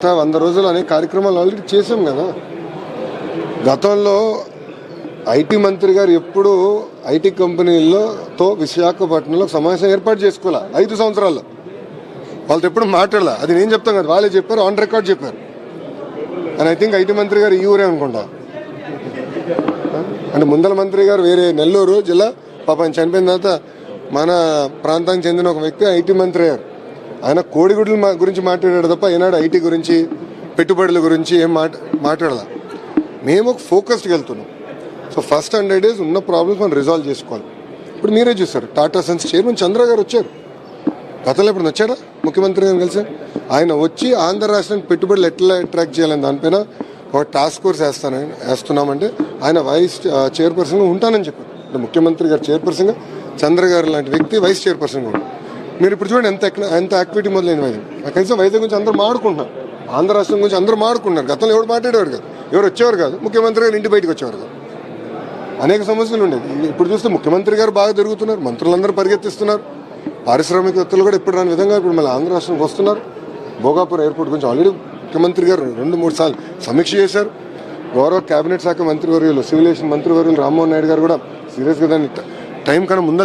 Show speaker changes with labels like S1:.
S1: 100 రోజులు అనే కార్యక్రమాలు ఆల్రెడీ చేసాం కదా. గతంలో ఐటీ మంత్రి గారు ఎప్పుడు ఐటీ కంపెనీలతో విశాఖపట్నంలో సమావేశం ఏర్పాటు చేసుకోవాలా 5 సంవత్సరాల్లో వాళ్ళతో ఎప్పుడు మాట్లాడాల. అది నేను చెప్తాం కదా, వాళ్ళే చెప్పారు, ఆన్ రికార్డ్ చెప్పారు. అండ్ ఐ థింక్ ఐటీ మంత్రి గారు ఈ ఊరే అనుకుంటా. అంటే ముందల మంత్రి గారు వేరే నెల్లూరు జిల్లా, పాపం చనిపోయిన తర్వాత మన ప్రాంతానికి చెందిన ఒక వ్యక్తి ఐటీ మంత్రి గారు. ఆయన కోడిగుడ్ల గురించి మాట్లాడాడు తప్ప ఈనాడు ఐటీ గురించి పెట్టుబడుల గురించి ఏం మాట్లాడాల. మేము ఒక ఫోకస్డ్కి వెళ్తున్నాం. సో ఫస్ట్ 100 days ఉన్న ప్రాబ్లమ్స్ మనం రిజాల్వ్ చేసుకోవాలి. ఇప్పుడు మీరే చూస్తారు, టాటా సన్స్ చైర్మన్ చంద్ర గారు వచ్చారు. గతంలో ఇప్పుడు వచ్చారా ముఖ్యమంత్రి గారు కలిసి? ఆయన వచ్చి ఆంధ్ర రాష్ట్రానికి పెట్టుబడులు ఎట్లా అట్రాక్ట్ చేయాలని దానిపైన ఒక టాస్క్ ఫోర్స్ వేస్తున్నామంటే ఆయన వైస్ చైర్పర్సన్గా ఉంటానని చెప్పారు. అంటే ముఖ్యమంత్రి గారు చైర్పర్సన్గా, చంద్ర గారు లాంటి వ్యక్తి వైస్ చైర్పర్సన్గా ఉంటారు. మీరు ఇప్పుడు చూడండి ఎంత యాక్టివిటీ మొదలైన వైద్యం. కనీసం వైద్యం గురించి అందరూ మాడుకుంటున్నారు, ఆంధ్ర రాష్ట్రం గురించి అందరూ మాడుకుంటున్నారు. గతంలో ఎవరు మాట్లాడేవారు కాదు, ఎవరు వచ్చేవారు కాదు, ముఖ్యమంత్రి గారు ఇంటి బయటకు వచ్చేవారు కాదు. అనేక సమస్యలు ఉండేది. ఇప్పుడు చూస్తే ముఖ్యమంత్రి గారు బాగా తిరుగుతున్నారు, మంత్రులందరూ పరిగెత్తిస్తున్నారు, పారిశ్రామికవేత్తలు కూడా ఇప్పుడు రాని విధంగా ఇప్పుడు మళ్ళీ ఆంధ్ర రాష్ట్రానికి వస్తున్నారు. భోగాపురం ఎయిర్పోర్ట్ గురించి ఆల్రెడీ ముఖ్యమంత్రి గారు 2-3 సార్లు సమీక్ష చేశారు. గౌరవ కేబినెట్ శాఖ మంత్రివర్యులు, సివిల్ ఏవియేషన్ మంత్రివర్యులు రామ్మోహన్ నాయుడు గారు కూడా సీరియస్గా దాన్ని టైం కన్నా ముందు